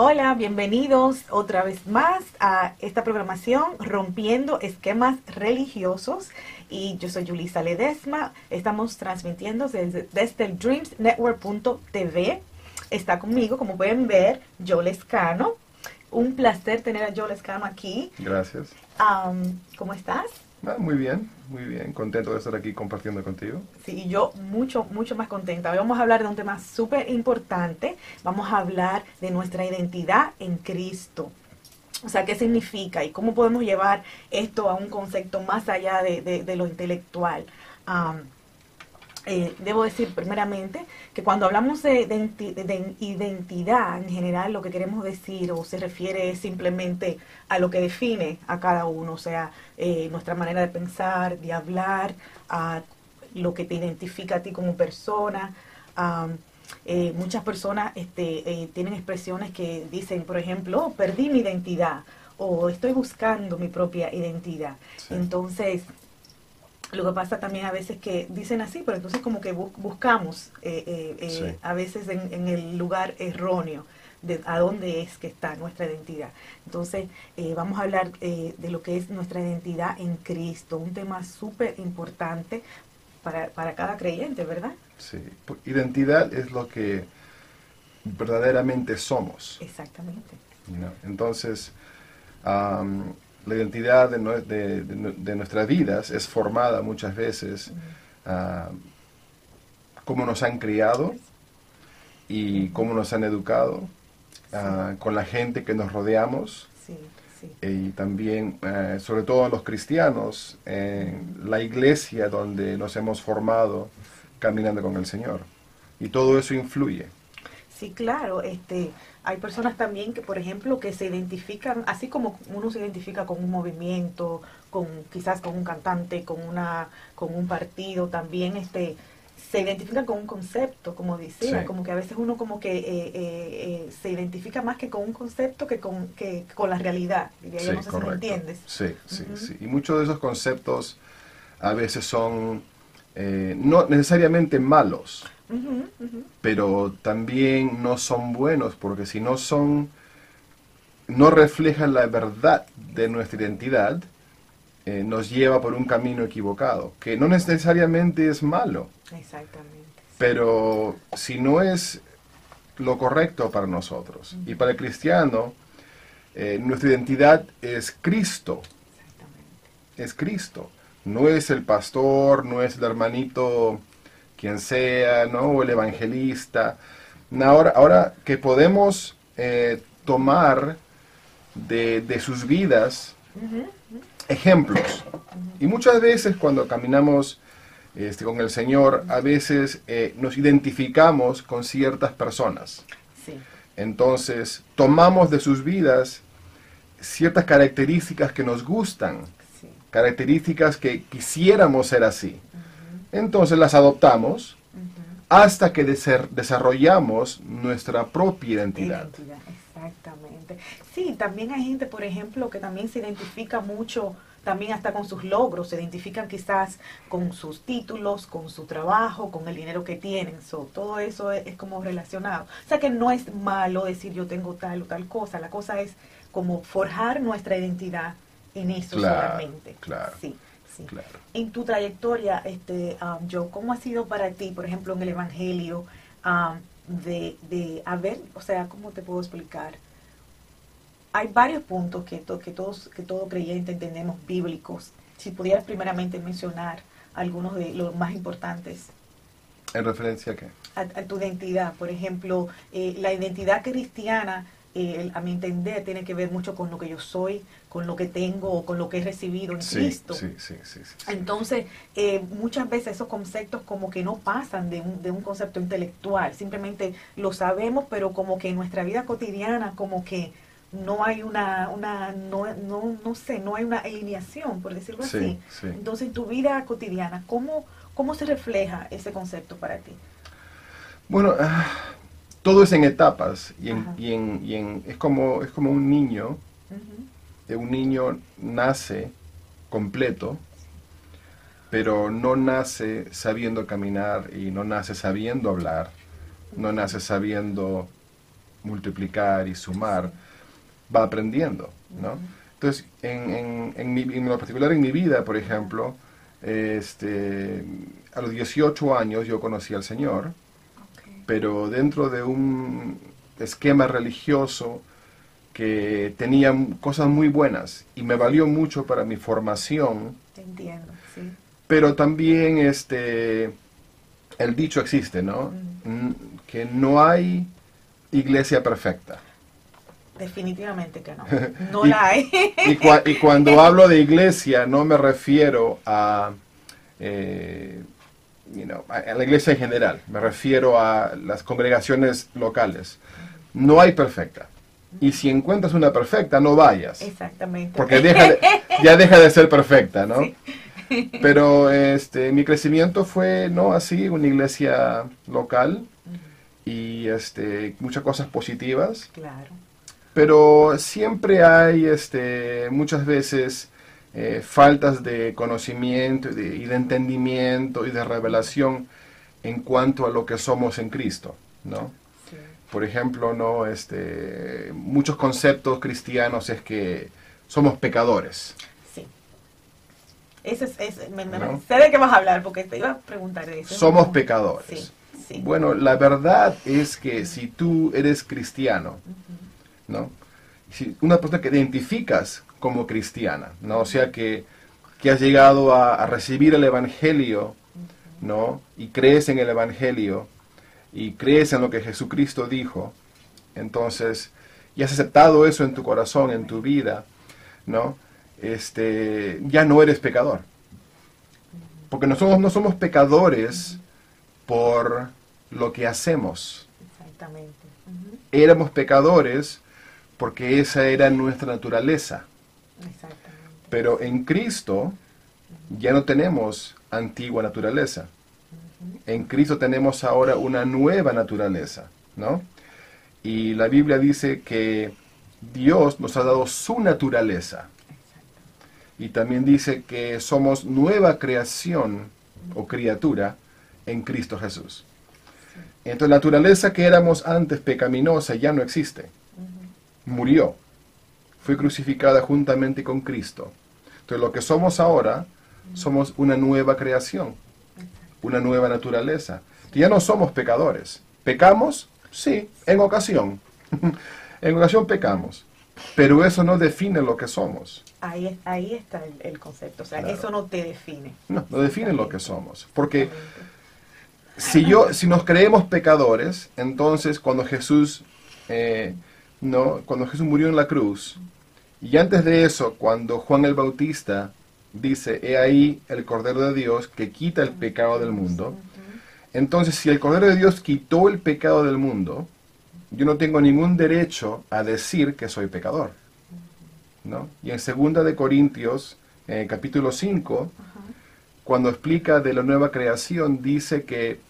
Hola, bienvenidos otra vez más a esta programación Rompiendo Esquemas Religiosos. Y yo soy Yulisa Ledesma. Estamos transmitiendo desde el dreamsnetwork.tv. Está conmigo, como pueden ver, Joel Escano. Un placer tener a Joel Escano aquí. Gracias. ¿Cómo estás? Muy bien, muy bien. Contento de estar aquí compartiendo contigo. Sí, yo mucho más contenta. Hoy vamos a hablar de un tema súper importante. Vamos a hablar de nuestra identidad en Cristo. O sea, ¿qué significa y cómo podemos llevar esto a un concepto más allá de lo intelectual? Debo decir primeramente que cuando hablamos de identidad en general, lo que queremos decir o se refiere simplemente a lo que define a cada uno, o sea, nuestra manera de pensar, de hablar, a lo que te identifica a ti como persona. Muchas personas tienen expresiones que dicen, por ejemplo, oh, perdí mi identidad o estoy buscando mi propia identidad. Sí. Entonces, lo que pasa también a veces que dicen así, pero entonces como que buscamos sí, a veces en el lugar erróneo de a dónde es que está nuestra identidad. Entonces vamos a hablar de lo que es nuestra identidad en Cristo, un tema súper importante para cada creyente, ¿verdad? Sí, identidad es lo que verdaderamente somos. Exactamente. ¿No? Entonces, la identidad de nuestras vidas es formada muchas veces cómo nos han criado y cómo nos han educado, con la gente que nos rodeamos. Sí. Sí. Y también, sobre todo los cristianos, en la iglesia donde nos hemos formado caminando con el Señor. Y todo eso influye. Sí, claro. Hay personas también que, por ejemplo, que se identifican, así como uno se identifica con un movimiento, quizás con un cantante, con un partido, también se identifican con un concepto, como decía, sí, como que a veces uno como que se identifica más que con un concepto que con la realidad, diría yo, no sé si me entiendes. Sí, sí, sí. Y muchos de esos conceptos a veces son no necesariamente malos, pero también no son buenos, porque si no reflejan la verdad de nuestra identidad, nos lleva por un camino equivocado, que no necesariamente es malo. Exactamente. Pero si no es lo correcto para nosotros, y para el cristiano, nuestra identidad es Cristo. Exactamente. Es Cristo. No es el pastor, no es el hermanito quien sea, ¿no? O el evangelista. Ahora que podemos tomar de sus vidas ejemplos. Y muchas veces cuando caminamos con el Señor, a veces nos identificamos con ciertas personas. Sí. Entonces, tomamos de sus vidas ciertas características que nos gustan, sí, características que quisiéramos ser así. Entonces las adoptamos hasta que desarrollamos nuestra propia identidad. Exactamente. Sí, también hay gente, por ejemplo, que también se identifica mucho, también hasta con sus logros, se identifican quizás con sus títulos, con su trabajo, con el dinero que tienen. Todo eso es como relacionado. O sea que no es malo decir yo tengo tal o tal cosa, la cosa es como forjar nuestra identidad en eso, claro, solamente. Claro. Sí. Sí. Claro. En tu trayectoria, Joe, ¿cómo ha sido para ti, por ejemplo, en el Evangelio, o sea, ¿cómo te puedo explicar? Hay varios puntos que todo creyente entendemos bíblicos. Si pudieras primeramente mencionar algunos de los más importantes. ¿En referencia a qué? A tu identidad, por ejemplo, la identidad cristiana, a mi entender, tiene que ver mucho con lo que yo soy, con lo que tengo o con lo que he recibido en Cristo. Sí. Entonces, muchas veces esos conceptos como que no pasan de un concepto intelectual, simplemente lo sabemos, pero como que en nuestra vida cotidiana como que no hay no hay una alineación, por decirlo así. Sí. Entonces, en tu vida cotidiana, ¿cómo se refleja ese concepto para ti? Bueno, todo es en etapas es como un niño. Un niño nace completo, pero no nace sabiendo caminar y no nace sabiendo hablar, no nace sabiendo multiplicar y sumar, va aprendiendo, ¿no? Entonces, en lo particular en mi vida, por ejemplo, a los 18 años yo conocí al Señor, pero dentro de un esquema religioso que tenía cosas muy buenas y me valió mucho para mi formación. Te entiendo, sí. Pero también el dicho existe, ¿no? Que no hay iglesia perfecta. Definitivamente que no. No la hay. Y cuando hablo de iglesia no me refiero a la iglesia en general, me refiero a las congregaciones locales. No hay perfecta. Y si encuentras una perfecta, no vayas. Exactamente. Porque ya deja de ser perfecta, ¿no? Sí. Pero mi crecimiento fue, ¿no? Así, una iglesia local y muchas cosas positivas. Claro. Pero siempre hay muchas veces faltas de conocimiento y de entendimiento y de revelación en cuanto a lo que somos en Cristo, ¿no? Sí. Por ejemplo, ¿no? Muchos conceptos cristianos es que somos pecadores. Sí. Eso ¿No? sé de qué vas a hablar porque te iba a preguntar de eso. Somos pecadores. Sí, sí. Bueno, la verdad es que si tú eres cristiano, ¿no? Si una persona que te identificas como cristiana, ¿no? O sea que has llegado a recibir el Evangelio, ¿no? Y crees en el Evangelio y crees en lo que Jesucristo dijo, entonces, y has aceptado eso en tu corazón, en tu vida, ¿no? Ya no eres pecador. Porque nosotros no somos pecadores por lo que hacemos. Exactamente. Éramos pecadores porque esa era nuestra naturaleza. Exactamente. Pero en Cristo ya no tenemos antigua naturaleza. En Cristo tenemos ahora una nueva naturaleza, ¿no? Y la Biblia dice que Dios nos ha dado su naturaleza. Y también dice que somos nueva creación o criatura en Cristo Jesús. Entonces la naturaleza que éramos antes pecaminosa ya no existe. Murió. Fue crucificada juntamente con Cristo. Entonces lo que somos ahora, somos una nueva creación. Una nueva naturaleza. Ya no somos pecadores. ¿Pecamos? Sí, en ocasión. En ocasión pecamos. Pero eso no define lo que somos. Ahí está el concepto. O sea, Claro. eso no te define. No define lo que somos. Porque si nos creemos pecadores, entonces cuando Jesús murió en la cruz, y antes de eso, cuando Juan el Bautista dice, he ahí el Cordero de Dios que quita el pecado del mundo, entonces si el Cordero de Dios quitó el pecado del mundo, yo no tengo ningún derecho a decir que soy pecador, ¿no? Y en 2 de Corintios, capítulo 5, cuando explica de la nueva creación, dice que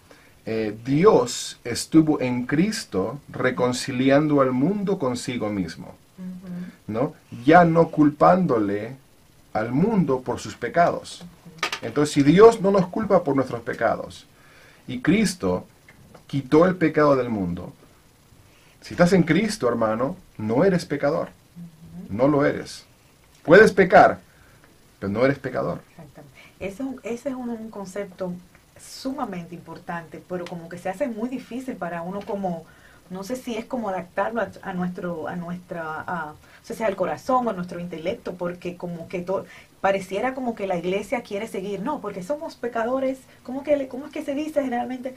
Dios estuvo en Cristo reconciliando al mundo consigo mismo, ¿no? Ya no culpándole al mundo por sus pecados. Entonces, si Dios no nos culpa por nuestros pecados y Cristo quitó el pecado del mundo, si estás en Cristo, hermano, no eres pecador. No lo eres. Puedes pecar, pero no eres pecador. Exactamente. Ese es un concepto sumamente importante, pero como que se hace muy difícil para uno como, no sé si es como adaptarlo a nuestra, no sé si al corazón o a nuestro intelecto, porque como que pareciera como que la iglesia quiere seguir, no, porque somos pecadores, ¿cómo es que se dice generalmente?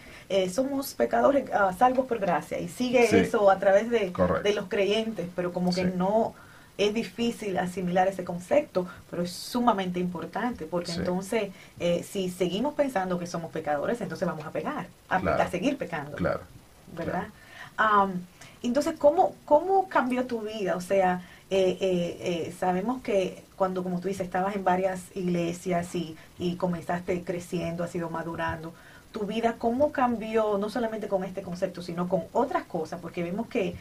Somos pecadores salvos por gracia, y sigue Sí. eso a través de Correcto. los creyentes, pero como que Sí. no es difícil asimilar ese concepto, pero es sumamente importante, porque Sí. entonces, si seguimos pensando que somos pecadores, entonces vamos a pecar, Claro. a seguir pecando, Claro. ¿verdad? Entonces, ¿cómo cambió tu vida? O sea, sabemos que cuando, como tú dices, estabas en varias iglesias y comenzaste creciendo, has ido madurando, tu vida, cómo cambió, no solamente con este concepto, sino con otras cosas, porque vemos que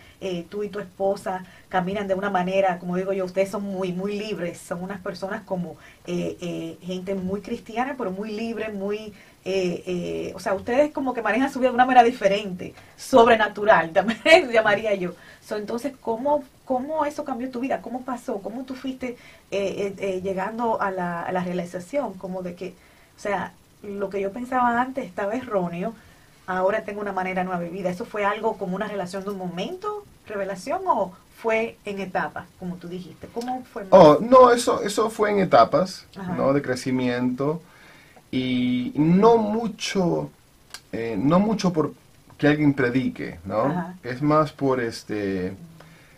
tú y tu esposa caminan de una manera, como digo yo, ustedes son muy, muy libres, son unas personas como gente muy cristiana, pero muy libre, muy, o sea, ustedes como que manejan su vida de una manera diferente, sobrenatural, también llamaría yo. Entonces, ¿cómo eso cambió tu vida? ¿Cómo pasó? ¿Cómo tú fuiste llegando a la realización? Como de que, o sea, lo que yo pensaba antes estaba erróneo, ahora tengo una manera nueva de vida. ¿Eso fue algo como una relación de un momento, revelación, o fue en etapas, como tú dijiste? ¿Cómo fue? Oh, no, eso fue en etapas, Ajá. ¿no? De crecimiento, y no mucho por que alguien predique, ¿no? Ajá. Es más por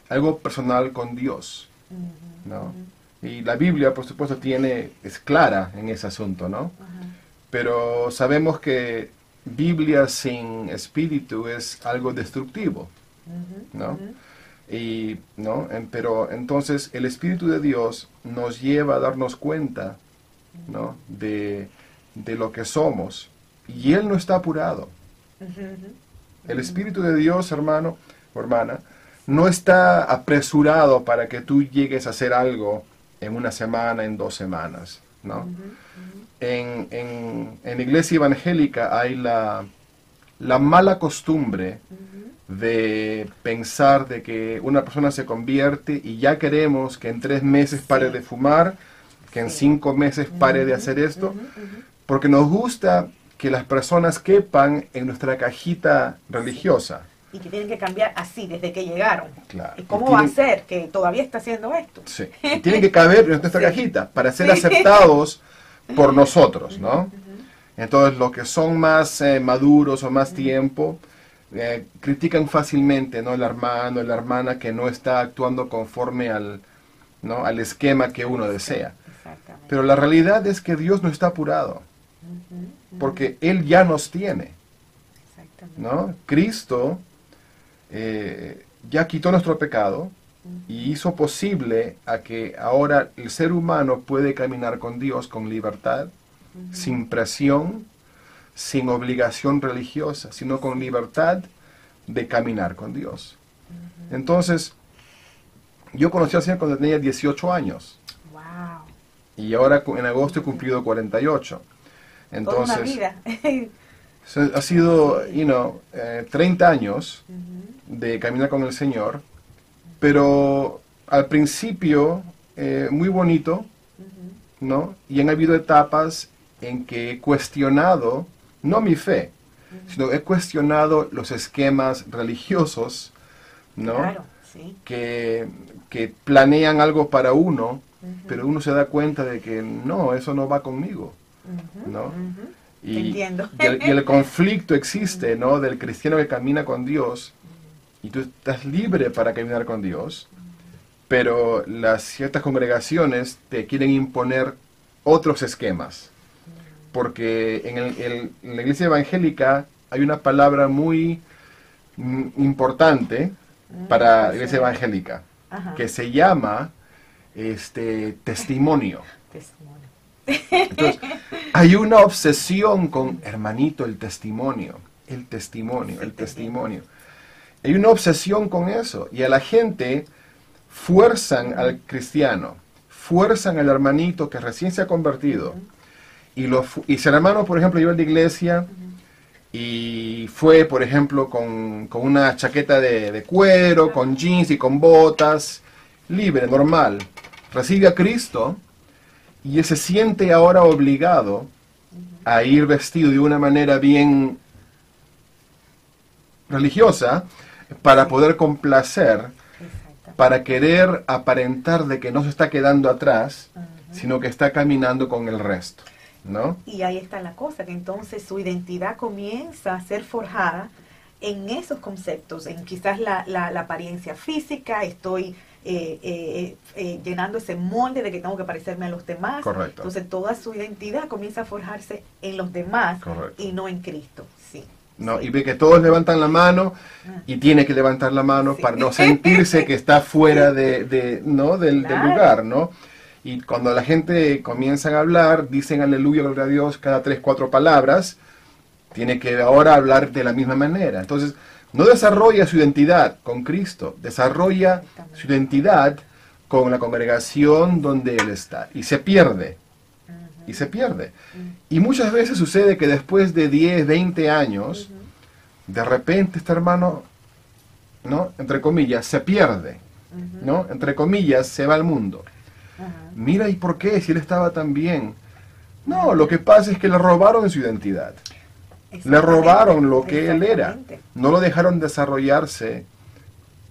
algo personal con Dios, Ujú, ¿no? ujú. Y la Biblia, por supuesto, es clara en ese asunto, ¿no? Ajá. Pero sabemos que Biblia sin espíritu es algo destructivo, Ujú, ¿no? ujú. Y, ¿no? Pero entonces el Espíritu de Dios nos lleva a darnos cuenta, ¿no? de lo que somos, y Él no está apurado. Ujú, ujú. El Espíritu de Dios, hermano o hermana, no está apresurado para que tú llegues a hacer algo en una semana, en 2 semanas, ¿no? Ujú, ujú. En la iglesia evangélica hay la mala costumbre Ujú. de pensar de que una persona se convierte y ya queremos que en 3 meses pare Sí. de fumar, que en Sí. 5 meses pare de Ujú, hacer esto, ujú, ujú. porque nos gusta que las personas quepan en nuestra cajita religiosa. Y que tienen que cambiar así, desde que llegaron. Claro. ¿Y Y cómo va a tienen, ser que todavía está haciendo esto? sí, y tienen que caber en nuestra Sí. cajita para ser Sí. aceptados por nosotros, ¿no? Ujú. Entonces, los que son más maduros o más tiempo, critican fácilmente, ¿no? El hermano, la hermana que no está actuando conforme ¿no? al esquema que uno desea. Exactamente. Pero la realidad es que Dios no está apurado, Ujú, ujú. porque Él ya nos tiene, Exactamente. ¿no? Cristo ya quitó nuestro pecado y hizo posible a que ahora el ser humano puede caminar con Dios con libertad, Ujú. sin presión, sin obligación religiosa, sino con libertad de caminar con Dios. Ujú. Entonces, yo conocí al Señor cuando tenía 18 años Wow. y ahora en agosto he cumplido 48. Toda una Entonces, vida. ha sido, Sí. 30 años Ujú. de caminar con el Señor, pero al principio muy bonito, Ujú. ¿no? Y han habido etapas en que he cuestionado, no mi fe, sino he cuestionado los esquemas religiosos, ¿no? Claro, sí. Que planean algo para uno, Ujú. pero uno se da cuenta de que no, eso no va conmigo, Ujú, ¿no? ujú. Te Y, entiendo. y el conflicto existe, ¿no? Del cristiano que camina con Dios, y tú estás libre para caminar con Dios, pero las ciertas congregaciones te quieren imponer otros esquemas, porque en la iglesia evangélica hay una palabra muy importante para la iglesia evangélica, Ajá. que se llama testimonio. Testimonio. Entonces, hay una obsesión con, hermanito, el testimonio, el testimonio, Sí, el te testimonio. Hay una obsesión con eso, y a la gente fuerzan al cristiano, fuerzan al hermanito que recién se ha convertido, y si el hermano, por ejemplo, iba a la iglesia y fue, por ejemplo, con una chaqueta de cuero, con jeans y con botas, libre, normal, recibe a Cristo, y él se siente ahora obligado a ir vestido de una manera bien religiosa para poder complacer, Exactamente. para querer aparentar de que no se está quedando atrás, Ujú. sino que está caminando con el resto, ¿no? Y ahí está la cosa, que entonces su identidad comienza a ser forjada en esos conceptos, en quizás la apariencia física, estoy llenando ese molde de que tengo que parecerme a los demás. Correcto. Entonces toda su identidad comienza a forjarse en los demás. Correcto. Y no en Cristo. Sí. ¿No? Sí. Y ve que todos levantan la mano Ah. y tiene que levantar la mano Sí. para no sentirse que está fuera ¿no? del Claro. lugar, ¿no? Y cuando la gente comienza a hablar, dicen aleluya, gloria a Dios, cada 3, 4 palabras, Tiene que ahora hablar de la misma manera. Entonces, no desarrolla su identidad con Cristo, desarrolla su identidad con la congregación donde él está. Y se pierde. Y se pierde. Y muchas veces sucede que después de 10, 20 años, de repente este hermano, ¿no? Entre comillas, se pierde. ¿No? Entre comillas, se va al mundo. Mira, ¿y por qué? Si él estaba tan bien. No, lo que pasa es que le robaron su identidad. Le robaron lo que él era. No lo dejaron desarrollarse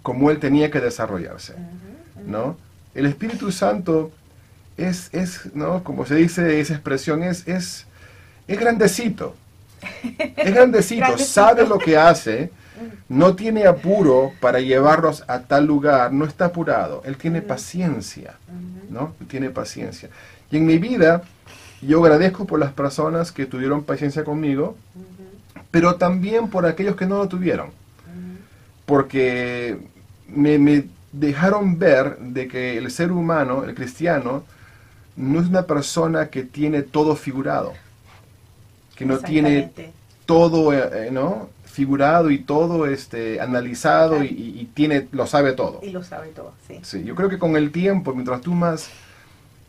como él tenía que desarrollarse. ¿No? El Espíritu Santo es ¿no? Como se dice esa expresión, es grandecito. Es grandecito, sabe lo que hace, no tiene apuro para llevarlos a tal lugar, no está apurado, él tiene paciencia, ¿no? Tiene paciencia. Y en mi vida, yo agradezco por las personas que tuvieron paciencia conmigo, pero también por aquellos que no lo tuvieron, porque me dejaron ver de que el ser humano, el cristiano, no es una persona que tiene todo figurado, que no tiene todo ¿no? figurado y todo analizado y tiene, lo sabe todo. Y lo sabe todo, sí. Sí, yo creo que con el tiempo, mientras tú más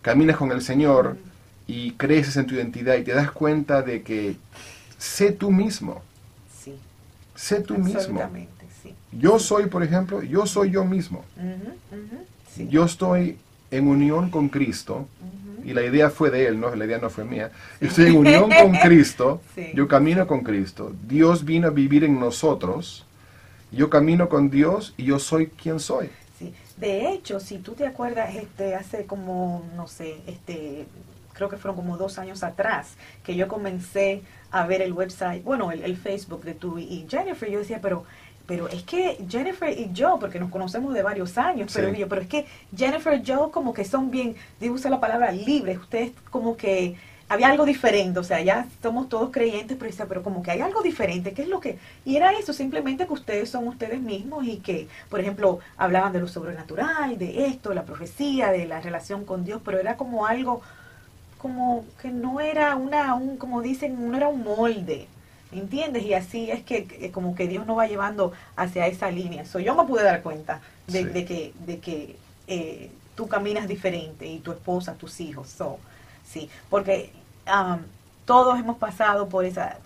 caminas con el Señor y creces en tu identidad y te das cuenta de que sé tú mismo. Sí. Sé tú mismo. Absolutamente, sí. Yo soy, por ejemplo, yo soy yo mismo. Sí. Yo estoy en unión con Cristo. Y la idea fue de él, ¿no? La idea no fue mía. Sí. Estoy en unión con Cristo, sí. Yo camino con Cristo. Dios vino a vivir en nosotros. Yo camino con Dios y yo soy quien soy. Sí. De hecho, si tú te acuerdas, hace como, no sé, creo que fueron como 2 años atrás, que yo comencé a ver el website, bueno, el Facebook de tú y Jennifer. Yo decía, pero es que Jennifer y yo, porque nos conocemos de varios años, sí. pero es que Jennifer y yo como que son bien, digo usar la palabra libres, ustedes como que había algo diferente, o sea, ya somos todos creyentes, pero como que hay algo diferente, ¿qué es lo que? Y era eso, simplemente que ustedes son ustedes mismos y que, por ejemplo, hablaban de lo sobrenatural, de esto, de la profecía, de la relación con Dios, pero era como algo, como que no era como dicen, no era un molde. ¿Entiendes? Y así es que como que Dios nos va llevando hacia esa línea. Yo me pude dar cuenta de que tú caminas diferente y tu esposa, tus hijos. Sí, porque todos hemos pasado por esa,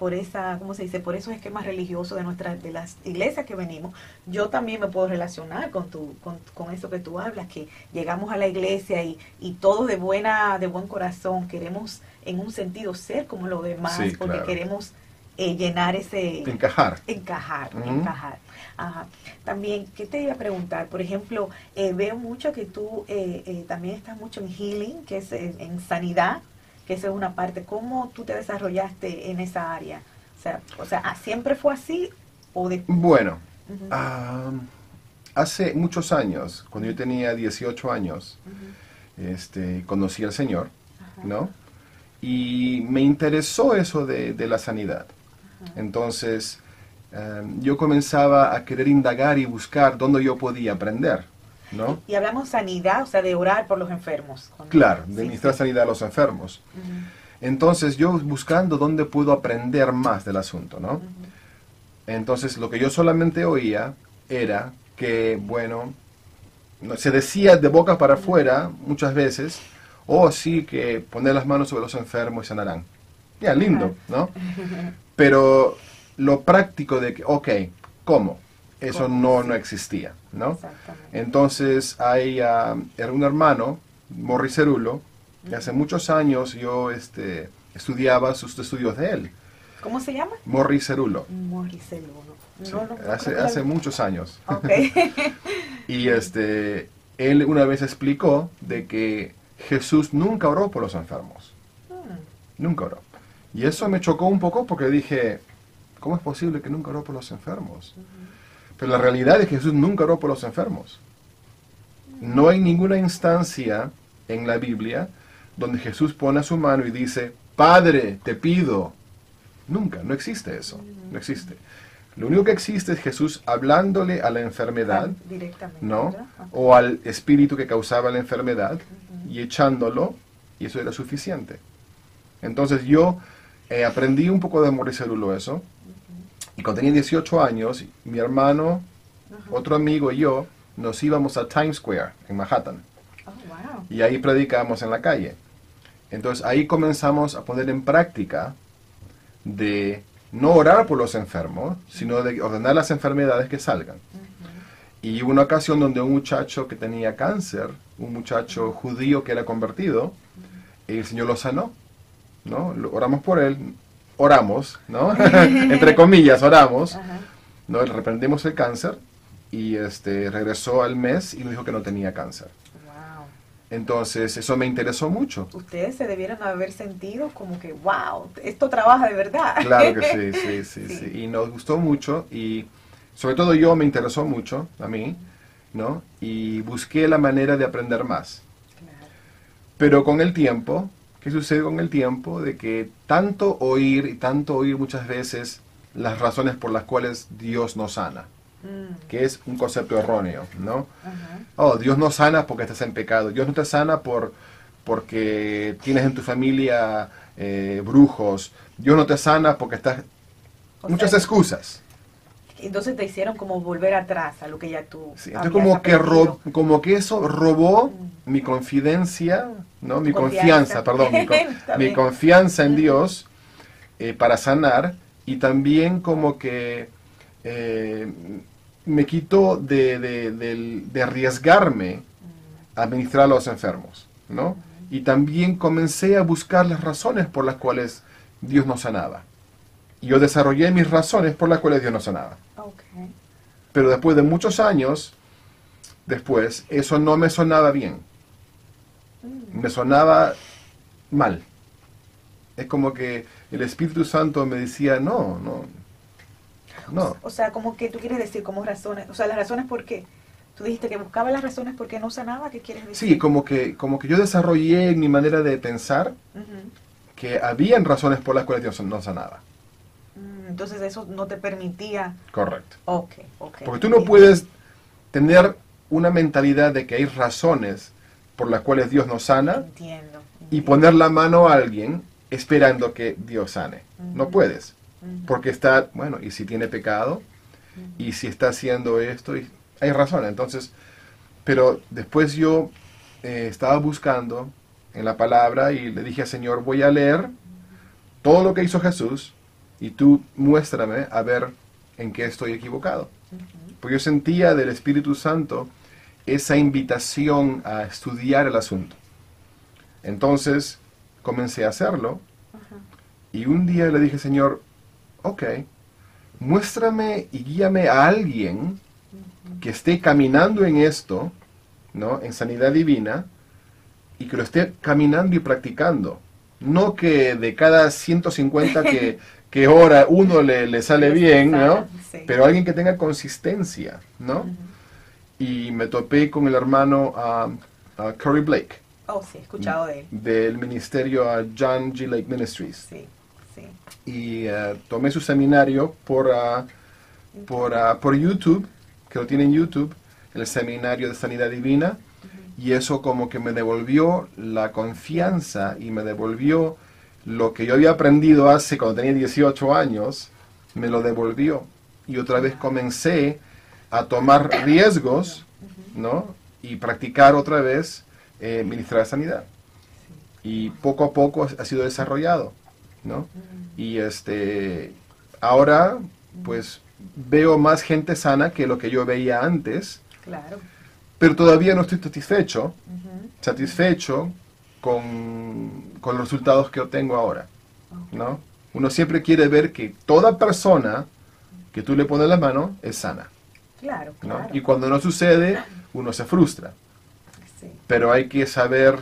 ¿cómo se dice? Por esos esquemas religiosos de las iglesias que venimos. Yo también me puedo relacionar con eso que tú hablas, que llegamos a la iglesia y todos de buen corazón queremos en un sentido ser como los demás, sí, porque claro. Queremos llenar ese... Encajar. Encajar. Ajá. También, ¿qué te iba a preguntar? Por ejemplo, veo mucho que tú también estás mucho en healing, que es en sanidad, que esa es una parte. ¿Cómo tú te desarrollaste en esa área? O sea, ¿siempre fue así? Bueno, hace muchos años, cuando yo tenía 18 años, conocí al Señor, ¿no? Y me interesó eso de la sanidad. Entonces, yo comenzaba a querer indagar y buscar dónde yo podía aprender, ¿no? Y hablamos sanidad, o sea, de orar por los enfermos. Claro, de ministrar sanidad a los enfermos. Entonces, yo buscando dónde puedo aprender más del asunto, ¿no? Entonces, lo que yo solamente oía era que, bueno, se decía de boca para afuera muchas veces, sí, que poner las manos sobre los enfermos y sanarán. Ya, lindo, ¿no? Pero lo práctico de que, ¿cómo? Eso no existía, ¿no? Entonces, hay un hermano, Morris Cerulo, que hace muchos años yo estudiaba sus estudios de él. ¿Cómo se llama? Morris Cerulo. Morris Cerulo. Sí, hace muchos años. Y él una vez explicó de que Jesús nunca oró por los enfermos. Nunca oró. Y eso me chocó un poco porque dije, ¿cómo es posible que nunca oró por los enfermos? Pero la realidad es que Jesús nunca oró por los enfermos. No hay ninguna instancia en la Biblia donde Jesús pone su mano y dice, Padre, te pido. Nunca, no existe eso. No existe. Lo único que existe es Jesús hablándole a la enfermedad, ¿no? O al espíritu que causaba la enfermedad y echándolo, y eso era suficiente. Entonces yo aprendí un poco de Maurice Cerulo eso. Y cuando tenía 18 años, mi hermano, otro amigo y yo nos íbamos a Times Square, en Manhattan. Oh, wow. Y ahí predicábamos en la calle. Entonces ahí comenzamos a poner en práctica de no orar por los enfermos, sino de ordenar las enfermedades que salgan. Y hubo una ocasión donde un muchacho que tenía cáncer, un muchacho judío que era convertido, el Señor lo sanó, ¿no? Oramos por él, oramos, ¿no? Entre comillas, oramos, ¿no? Reprendimos el cáncer y regresó al mes y nos dijo que no tenía cáncer. Wow. Entonces, eso me interesó mucho. Ustedes se debieron haber sentido como que, wow, esto trabaja de verdad. Claro que sí. Y nos gustó mucho y sobre todo yo me interesó mucho, a mí, ¿no? Y busqué la manera de aprender más. Claro. Pero con el tiempo, ¿qué sucede con el tiempo? De que tanto oír muchas veces las razones por las cuales Dios nos sana. Que es un concepto erróneo, ¿no? Oh, Dios no sana porque estás en pecado. Dios no te sana porque tienes en tu familia brujos. Dios no te sana porque estás... Muchas excusas. Entonces te hicieron como volver atrás a lo que ya tú Sí, entonces como que eso robó mi confidencia, ¿no? Mi confianza en Dios para sanar, y también como que me quitó de arriesgarme a ministrar a los enfermos, ¿no? Y también comencé a buscar las razones por las cuales Dios nos sanaba. Y yo desarrollé mis razones por las cuales Dios nos sanaba. Okay. Pero después de muchos años, después, eso no me sonaba bien. Me sonaba mal. Es como que el Espíritu Santo me decía, no. O sea, como que tú quieres decir, como razones, o sea, las razones por qué. Tú dijiste que buscaba las razones por qué no sanaba, ¿qué quieres decir? Sí, como que yo desarrollé en mi manera de pensar que habían razones por las cuales Dios no sanaba. Entonces eso no te permitía... Correcto. Okay. Porque tú no puedes tener una mentalidad de que hay razones por las cuales Dios nos sana. Entiendo. Y poner la mano a alguien esperando que Dios sane. No puedes. Porque está, bueno, y si tiene pecado, y si está haciendo esto, y hay razones. Entonces, pero después yo estaba buscando en la palabra y le dije al Señor, voy a leer todo lo que hizo Jesús y tú muéstrame a ver en qué estoy equivocado. Porque yo sentía del Espíritu Santo esa invitación a estudiar el asunto. Entonces comencé a hacerlo y un día le dije, Señor, ok, muéstrame y guíame a alguien que esté caminando en esto, ¿no? En sanidad divina, y que lo esté caminando y practicando. No que de cada 150 que ora uno le sale bien, ¿no? Sí. Pero alguien que tenga consistencia, ¿no? Y me topé con el hermano Curry Blake. Oh, sí, he escuchado de él. Del ministerio John G. Lake Ministries. Sí. Y tomé su seminario por YouTube, que lo tiene en YouTube, el seminario de sanidad divina, y eso como que me devolvió la confianza y me devolvió lo que yo había aprendido cuando tenía 18 años, me lo devolvió. Y otra vez comencé a tomar riesgos, ¿no? Y practicar otra vez ministrar sanidad. Y poco a poco ha sido desarrollado, ¿no? Y ahora, pues, veo más gente sana que lo que yo veía antes. Claro. Pero todavía no estoy satisfecho con los resultados que obtengo ahora, ¿no? Uno siempre quiere ver que toda persona que tú le pones la mano es sana. Claro. ¿No? Y cuando no sucede, uno se frustra. Sí. Pero hay que saber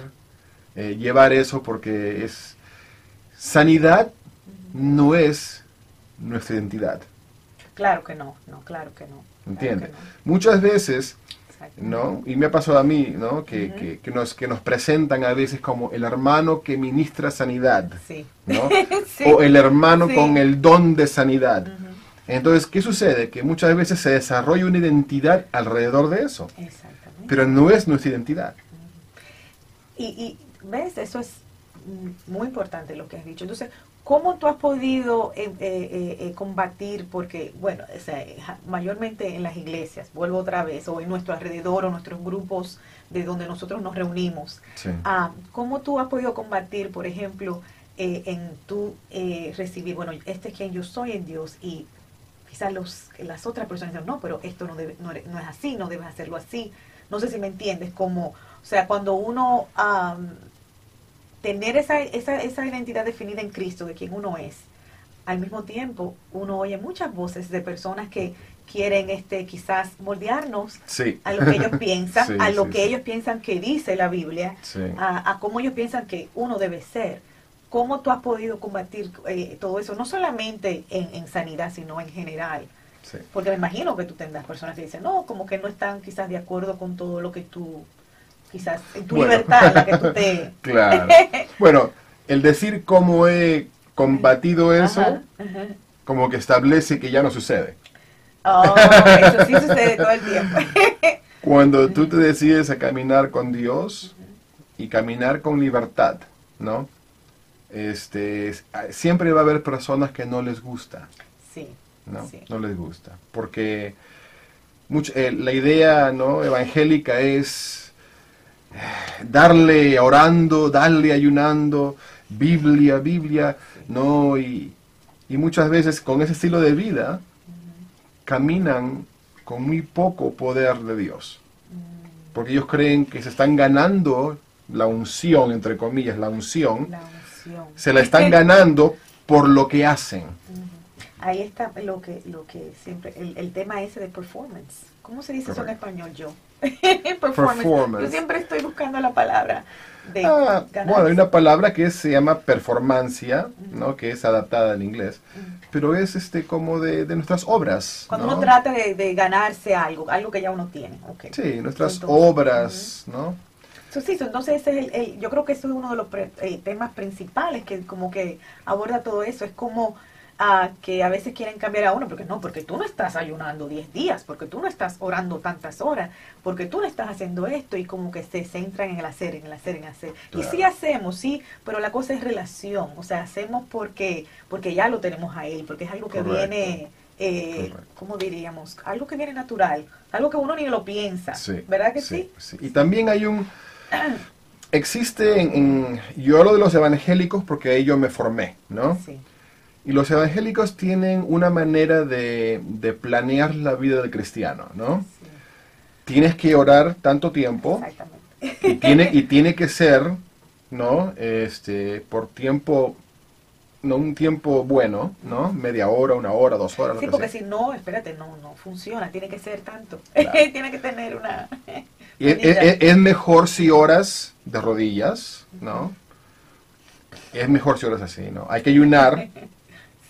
llevar eso porque sanidad no es nuestra identidad. Claro que no, claro que no. ¿Entiendes? Claro que no. Muchas veces, ¿no? Y me ha pasado a mí, ¿no? Que nos presentan a veces como el hermano que ministra sanidad, Sí. ¿no? Sí. O el hermano Sí. con el don de sanidad. Entonces, ¿qué sucede? Que muchas veces se desarrolla una identidad alrededor de eso, Exactamente. pero no es nuestra identidad. Y ves, eso es muy importante lo que has dicho. Entonces, ¿cómo tú has podido combatir? Porque, bueno, o sea, mayormente en las iglesias, vuelvo otra vez, o en nuestro alrededor, o nuestros grupos de donde nosotros nos reunimos. Sí. ¿Cómo tú has podido combatir, por ejemplo, en tú recibir, bueno, este es quien yo soy en Dios, y quizás las otras personas dicen, no, pero esto no es así, no debes hacerlo así? No sé si me entiendes, como, o sea, cuando uno tener esa identidad definida en Cristo, de quien uno es, al mismo tiempo uno oye muchas voces de personas que quieren quizás moldearnos Sí. a lo que ellos piensan, Sí, a lo sí, que sí. ellos piensan que dice la Biblia, Sí. a cómo ellos piensan que uno debe ser. ¿Cómo tú has podido combatir todo eso? No solamente en sanidad, sino en general. Sí. Porque me imagino que tú tendrás personas que dicen, no, como que no están quizás de acuerdo con todo lo que tú, quizás en tu Bueno. libertad, la que tú te... Claro. Bueno, el decir cómo he combatido eso, Ajá, ajá. como que establece que ya no sucede. Oh, eso sí sucede todo el tiempo. Cuando tú te decides a caminar con Dios y caminar con libertad, ¿no? Siempre va a haber personas que no les gusta, Sí, ¿no? sí. No les gusta, porque la idea, ¿no?, evangélica es darle orando, darle ayunando, Biblia, Biblia, ¿no? Y muchas veces con ese estilo de vida caminan con muy poco poder de Dios, porque ellos creen que se están ganando la unción, entre comillas, la unción, La unción. se la están ganando por lo que hacen. Ahí está lo que siempre, el tema ese de performance. ¿Cómo se dice eso en Correcto. español yo? Performance. Yo siempre estoy buscando la palabra de ganar. Bueno, hay una palabra que se llama performancia, ¿no?, que es adaptada al inglés, pero es como de nuestras obras, Cuando ¿no? uno trata de ganarse algo que ya uno tiene. Okay. Sí, nuestras Entonces, obras, ¿no? Entonces ese es yo creo que eso es uno de los temas principales que como que aborda todo eso. Es como que a veces quieren cambiar a uno, porque tú no estás ayunando 10 días, porque tú no estás orando tantas horas, porque tú no estás haciendo esto, y como que se centran en el hacer, en el hacer, en el hacer. Claro. Y sí hacemos, sí, pero la cosa es relación, o sea, hacemos porque ya lo tenemos a Él, porque es algo que Correcto. viene... Correcto. ¿cómo diríamos? Algo que viene natural, algo que uno ni lo piensa, Sí, ¿verdad que sí? Sí. Y también hay existe yo hablo de los evangélicos porque ahí yo me formé, ¿no? Sí, Y los evangélicos tienen una manera de planear la vida del cristiano, ¿no? sí, Tienes que orar tanto tiempo exactamente. y tiene que ser, ¿no? Por tiempo, no un tiempo bueno, ¿no? Media hora, 1 hora, 2 horas, lo Sí, que porque sea. si no, espérate, no funciona, tiene que ser tanto. Claro. Tiene que tener una... Y es mejor si oras de rodillas, ¿no? Es mejor si oras así, ¿no? Hay que ayunar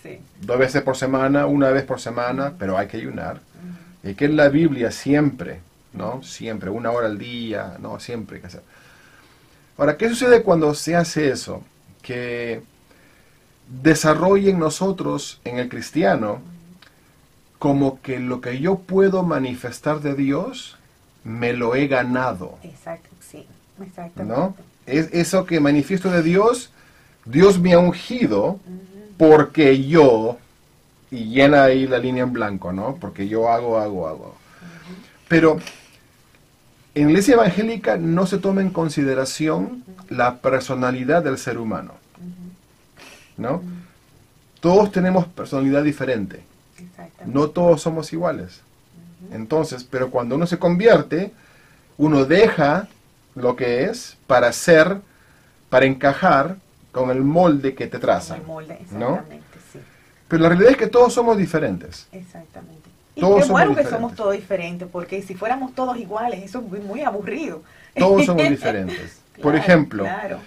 Sí, 2 veces por semana, 1 vez por semana, pero hay que ayunar. Y que en la Biblia siempre, ¿no? Siempre, 1 hora al día, ¿no? Siempre hay que hacer. Ahora, ¿qué sucede cuando se hace eso? Que desarrolla en nosotros, en el cristiano, como que lo que yo puedo manifestar de Dios, me lo he ganado, exacto, sí, exactamente. ¿no? Es eso que manifiesto de Dios, Dios me ha ungido porque yo, y llena ahí la línea en blanco, ¿no? Porque yo hago. Pero en la iglesia evangélica no se toma en consideración la personalidad del ser humano, ¿no? Todos tenemos personalidad diferente, Exactamente. no todos somos iguales. Entonces, pero cuando uno se convierte, uno deja lo que es para ser, para encajar con el molde que te trazan, El molde, ¿no? exactamente, sí, Pero la realidad es que todos somos diferentes. exactamente. Y Todos qué somos bueno que diferentes. somos todos diferentes, porque si fuéramos todos iguales, eso es muy aburrido. Todos somos diferentes. Por Claro, ejemplo, claro.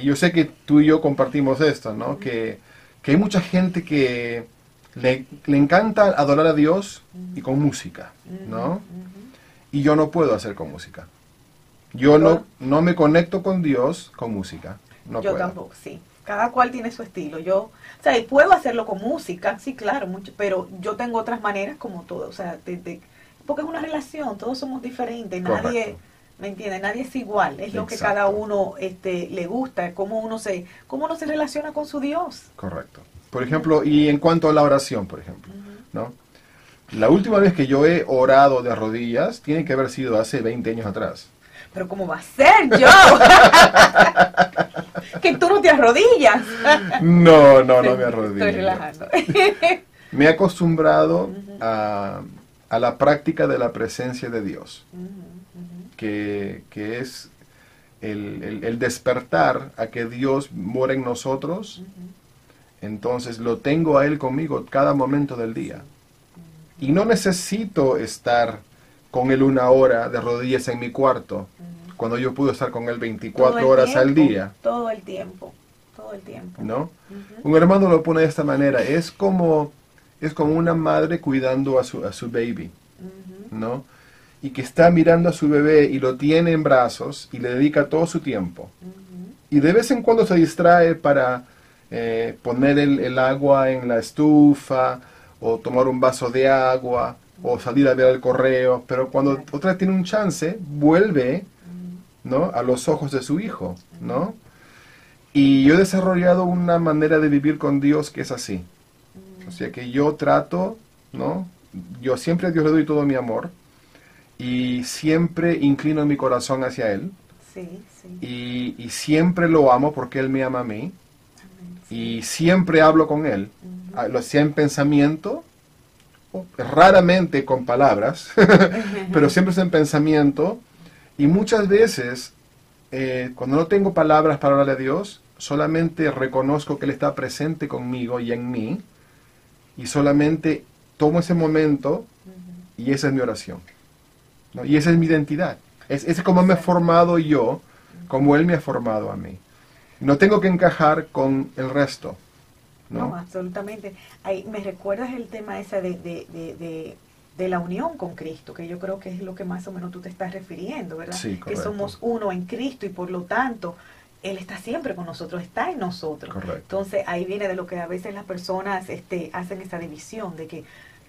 yo sé que tú y yo compartimos esto, ¿no? Que hay mucha gente que le encanta adorar a Dios y con música, ¿no? Y yo no puedo hacer con música. Yo no me conecto con Dios con música. No Yo puedo. tampoco, sí. Cada cual tiene su estilo. O sea, y puedo hacerlo con música, sí, claro, mucho, pero yo tengo otras maneras como todo, o sea, porque es una relación, todos somos diferentes, nadie, Correcto. ¿me entiendes? Nadie es igual, es lo que Exacto. cada uno le gusta, cómo uno se relaciona con su Dios. Correcto. Por ejemplo, y en cuanto a la oración, por ejemplo, ¿no? La última vez que yo he orado de rodillas tiene que haber sido hace 20 años atrás. Pero ¿cómo va a ser yo? Que tú no te arrodillas. No me arrodillo. Estoy relajando. Me he acostumbrado a la práctica de la presencia de Dios, que es el despertar a que Dios mora en nosotros. Entonces lo tengo a Él conmigo cada momento del día. Y no necesito estar con Él 1 hora de rodillas en mi cuarto, cuando yo puedo estar con Él 24 horas al día. Todo el tiempo. ¿No? Un hermano lo pone de esta manera, es como una madre cuidando a su baby, ¿no? Y que está mirando a su bebé y lo tiene en brazos y le dedica todo su tiempo. Y de vez en cuando se distrae para poner el agua en la estufa, o tomar un vaso de agua, o salir a ver el correo, pero cuando otra vez tiene un chance, vuelve, ¿no?, a los ojos de su hijo, ¿no? Y yo he desarrollado una manera de vivir con Dios que es así. O sea que yo trato, ¿no? Yo siempre a Dios le doy todo mi amor, y siempre inclino mi corazón hacia Él, Sí. y siempre lo amo porque Él me ama a mí, y siempre hablo con Él, lo sea en pensamiento, raramente con palabras, pero siempre es en pensamiento, y muchas veces, cuando no tengo palabras para hablarle a Dios, solamente reconozco que Él está presente conmigo y en mí, y solamente tomo ese momento, y esa es mi oración, ¿no? Y esa es mi identidad, es como me he formado yo, como Él me ha formado a mí. No tengo que encajar con el resto, ¿no? No, absolutamente. Ahí me recuerdas el tema ese de la unión con Cristo, que yo creo que es lo que más o menos tú te estás refiriendo, ¿verdad? Sí, que correcto. somos uno en Cristo y por lo tanto Él está siempre con nosotros, está en nosotros. Correcto. Entonces ahí viene de lo que a veces las personas hacen esa división de que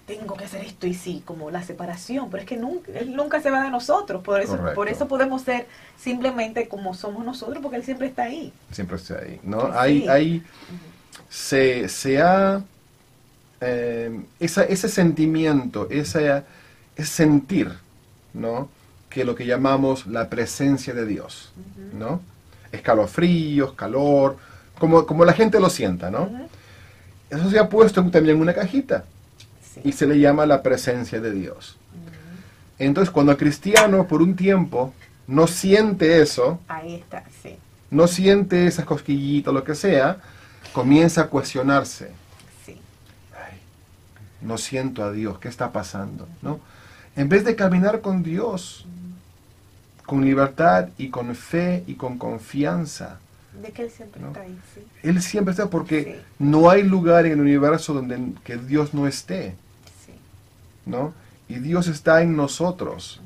tengo que hacer esto y sí, como la separación, pero es que Él nunca se va de nosotros, por eso podemos ser simplemente como somos nosotros, porque Él siempre está ahí. Siempre está ahí, ¿no? Sí. Se ha ese sentimiento, ese sentir, ¿no?, que lo que llamamos la presencia de Dios, ¿no? Escalofríos, calor, como la gente lo sienta, ¿no? Eso se ha puesto también en una cajita, Sí. y se le llama la presencia de Dios. Entonces, cuando el cristiano por un tiempo no siente eso, Ahí está, sí. no siente esas cosquillitas, lo que sea, comienza a cuestionarse. Sí. Ay, no siento a Dios, ¿qué está pasando? ¿No? En vez de caminar con Dios, con libertad y con fe y con confianza, De que Él siempre ¿no? está ahí, sí. Él siempre está, porque Sí. no hay lugar en el universo donde que Dios no esté, Sí. ¿no? Y Dios está en nosotros,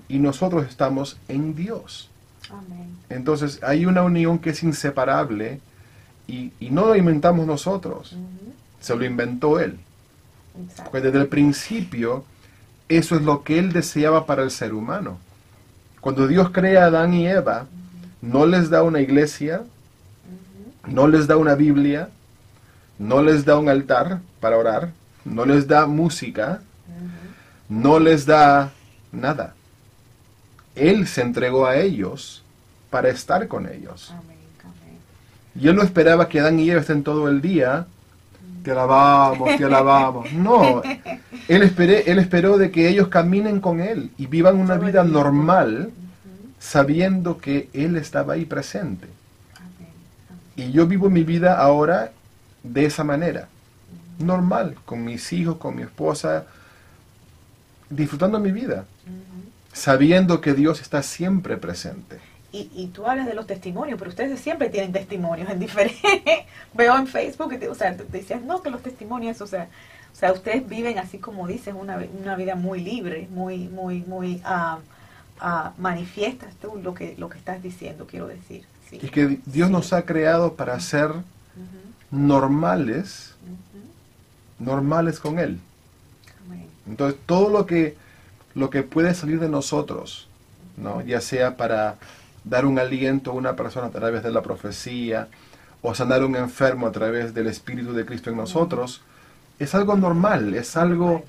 y nosotros estamos en Dios. Amén. Entonces hay una unión que es inseparable, y no lo inventamos nosotros, se lo inventó Él. Exacto. Porque desde el principio, eso es lo que Él deseaba para el ser humano. Cuando Dios crea a Adán y Eva, no les da una iglesia, no les da una Biblia, no les da un altar para orar, no les da música, no les da nada. Él se entregó a ellos para estar con ellos. Amén. Amén. Y Él no esperaba que Adán y Eva estén todo el día, te alabamos, te alabamos. No, Él esperó de que ellos caminen con Él y vivan una vida normal, sabiendo que Él estaba ahí presente. Amén. Y yo vivo mi vida ahora de esa manera, normal, con mis hijos, con mi esposa, disfrutando mi vida, sabiendo que Dios está siempre presente. Y tú hablas de los testimonios, pero ustedes siempre tienen testimonios en diferentes. Veo en Facebook, o sea, te decías, no, que los testimonios, o sea, ustedes viven así como dices, una vida muy libre, muy manifiestas tú lo que estás diciendo, quiero decir. Sí. Y que Dios nos ha creado para ser normales con Él. Amén. Entonces, todo lo que puede salir de nosotros ¿no? Ya sea para dar un aliento a una persona a través de la profecía, o sanar a un enfermo a través del Espíritu de Cristo en nosotros, es algo normal, es algo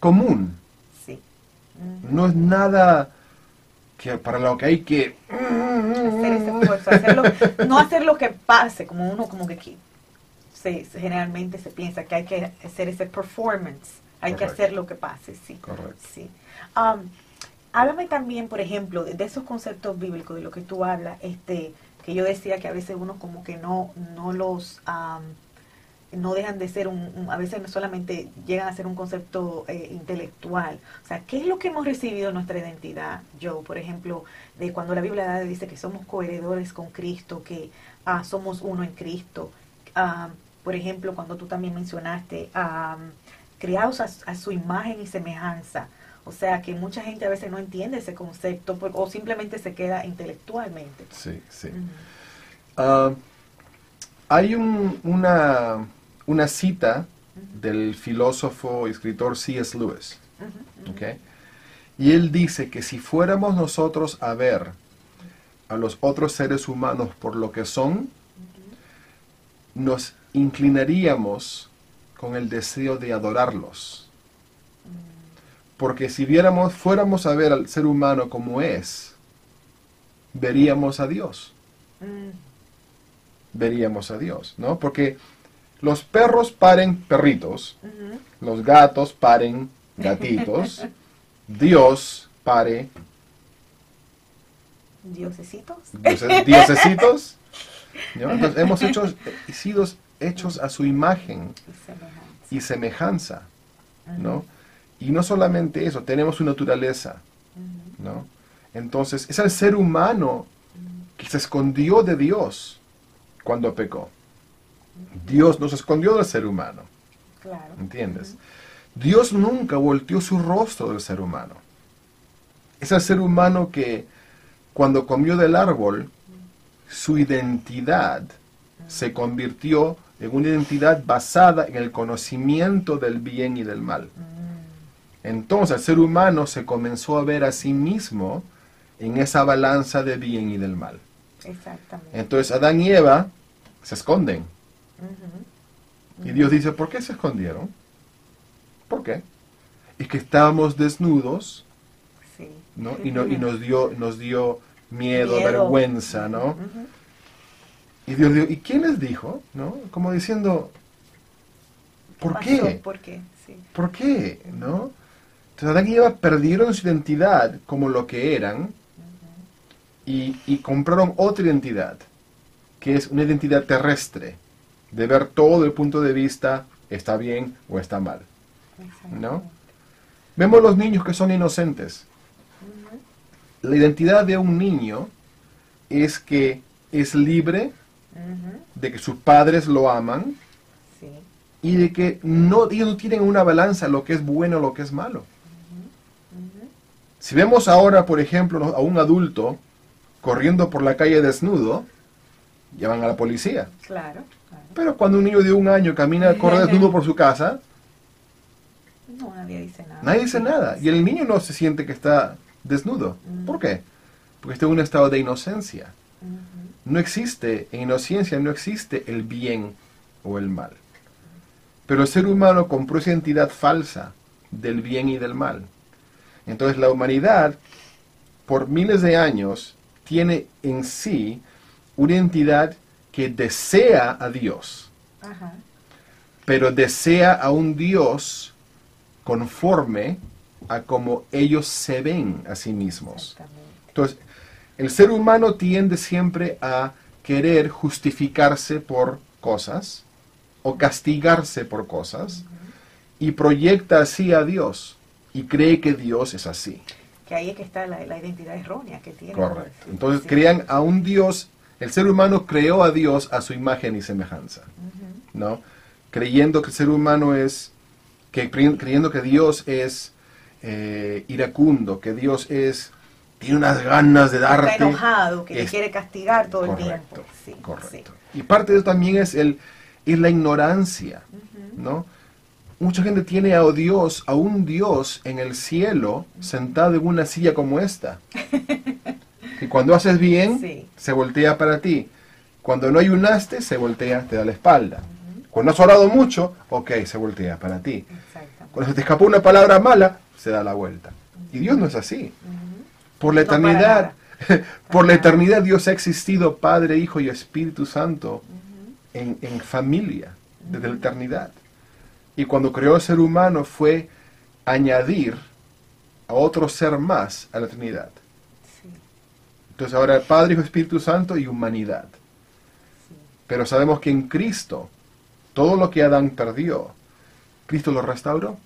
común. Sí. No es nada que para lo que hay que Hacer ese esfuerzo, no hacer lo que pase, como uno como que generalmente se piensa que hay que hacer ese performance, hay que hacer lo que pase, sí. Correcto. Sí. Háblame también, por ejemplo, de esos conceptos bíblicos, de lo que tú hablas, que yo decía que a veces uno como que no los no dejan de ser a veces no solamente llegan a ser un concepto intelectual. O sea, ¿qué es lo que hemos recibido en nuestra identidad? Yo, por ejemplo, de cuando la Biblia dice que somos coheredores con Cristo, que somos uno en Cristo. Por ejemplo, cuando tú también mencionaste, creados a su imagen y semejanza. O sea, que mucha gente a veces no entiende ese concepto o simplemente se queda intelectualmente. Sí, sí. Uh-huh. Hay una cita del filósofo y escritor C.S. Lewis, ¿okay? Y él dice que si fuéramos nosotros a ver a los otros seres humanos por lo que son, nos inclinaríamos con el deseo de adorarlos. Porque si fuéramos a ver al ser humano como es, veríamos a Dios. Veríamos a Dios, ¿no? Porque los perros paren perritos, los gatos paren gatitos, Dios pare diosesitos, ¿no? Entonces hemos sido hechos a su imagen y semejanza, ¿no? Y no solamente eso, tenemos su naturaleza, ¿no? Entonces es el ser humano que se escondió de Dios cuando pecó. Dios nos escondió del ser humano. Claro. ¿Entiendes? Dios nunca volteó su rostro del ser humano. Es el ser humano que cuando comió del árbol, su identidad se convirtió en una identidad basada en el conocimiento del bien y del mal. Entonces el ser humano se comenzó a ver a sí mismo en esa balanza de bien y del mal. Exactamente. Entonces Adán y Eva se esconden. Y Dios dice, ¿por qué se escondieron? ¿Por qué? Es que estábamos desnudos, sí, ¿no? Y nos dio miedo, vergüenza, ¿no? Y Dios dijo, ¿y quién les dijo? ¿No? Como diciendo, ¿por qué? ¿Por qué? Sí. ¿Por qué? ¿No? Entonces Adán y Eva perdieron su identidad como lo que eran y compraron otra identidad, que es una identidad terrestre, de ver todo desde el punto de vista, está bien o está mal, ¿no? Vemos los niños que son inocentes. La identidad de un niño es que es libre, de que sus padres lo aman, sí, y de que ellos no tienen una balanza lo que es bueno o lo que es malo. Si vemos ahora, por ejemplo, a un adulto corriendo por la calle desnudo, llaman a la policía. Claro, claro. Pero cuando un niño de 1 año corre desnudo por su casa, no, nadie dice nada. Nadie dice nada. Y el niño no se siente que está desnudo. ¿Por qué? Porque está en un estado de inocencia. No existe, en inocencia no existe el bien o el mal. Pero el ser humano compró esa identidad falsa del bien y del mal. Entonces la humanidad, por miles de años, tiene en sí una identidad que desea a Dios. Pero desea a un Dios conforme a como ellos se ven a sí mismos. Entonces, el ser humano tiende siempre a querer justificarse por cosas o castigarse por cosas y proyecta así a Dios y cree que Dios es así. Que ahí es que está la identidad errónea que tiene. Correcto. Entonces crean a un Dios, el ser humano creó a Dios a su imagen y semejanza, ¿no? Creyendo que el ser humano creyendo que Dios es iracundo, que Dios tiene unas ganas de darte. Está enojado, que te quiere castigar todo el tiempo. Sí, correcto. Sí. Y parte de eso también es la ignorancia, ¿no? mucha gente tiene a Dios, a un Dios en el cielo, sentado en una silla como esta. Y cuando haces bien, Sí. se voltea para ti. Cuando no ayunaste, se voltea, te da la espalda. Cuando has orado mucho, ok, se voltea para ti. Exactamente. Cuando se te escapó una palabra mala, se da la vuelta. Y Dios no es así. Por la No, para eternidad, por la nada. eternidad Dios ha existido Padre, Hijo y Espíritu Santo en familia, desde la eternidad. Y cuando creó el ser humano fue añadir a otro ser más a la Trinidad. Sí, Entonces ahora Padre, Hijo, Espíritu Santo y humanidad. sí. Pero sabemos que en Cristo, todo lo que Adán perdió, Cristo lo restauró.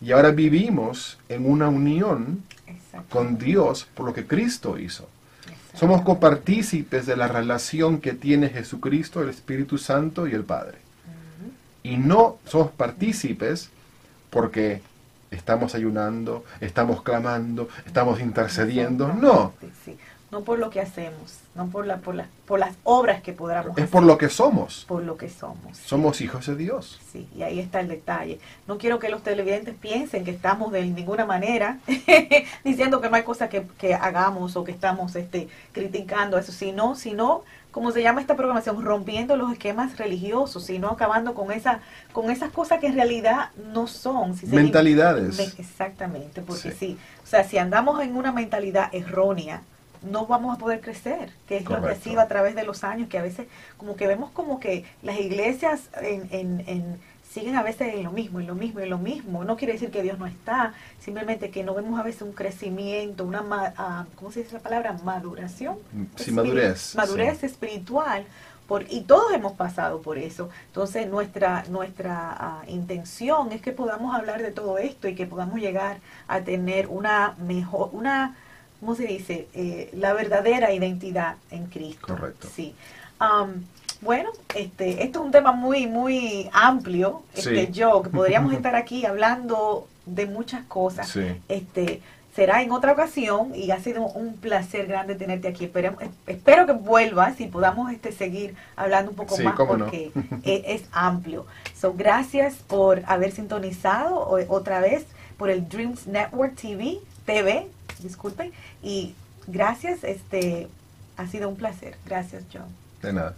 Y ahora vivimos en una unión Exacto. con Dios por lo que Cristo hizo. Exacto. Somos copartícipes de la relación que tiene Jesucristo, el Espíritu Santo y el Padre. Y no somos partícipes porque estamos ayunando, estamos clamando, estamos intercediendo. No, Exactamente, sí. No por lo que hacemos, no por las obras que podamos es hacer, por lo que somos. por lo que somos. Somos hijos de Dios. Sí, y ahí está el detalle. No quiero que los televidentes piensen que estamos de ninguna manera diciendo que no hay cosas que hagamos o que estamos criticando eso, sino, como se llama esta programación, rompiendo los esquemas religiosos, sino acabando con esas cosas que en realidad no son. Si Mentalidades. Exactamente, porque Sí. sí. O sea, si andamos en una mentalidad errónea, no vamos a poder crecer, que es lo que ha Correcto. sido a través de los años, que a veces como que vemos como que las iglesias siguen a veces en lo mismo. No quiere decir que Dios no está, simplemente que no vemos a veces un crecimiento, ¿cómo se dice la palabra? Maduración. Sí, madurez. Madurez espiritual. Y todos hemos pasado por eso. Entonces nuestra intención es que podamos hablar de todo esto y que podamos llegar a tener ¿cómo se dice? La verdadera identidad en Cristo. Correcto. Sí. Bueno, esto es un tema muy, muy amplio, Sí. que podríamos estar aquí hablando de muchas cosas. Sí. Será en otra ocasión y ha sido un placer grande tenerte aquí. Espero que vuelvas y podamos seguir hablando un poco Sí, más cómo no. porque es amplio. Gracias por haber sintonizado otra vez por el Dreams Network TV, disculpen, y gracias, ha sido un placer. Gracias, John. De nada.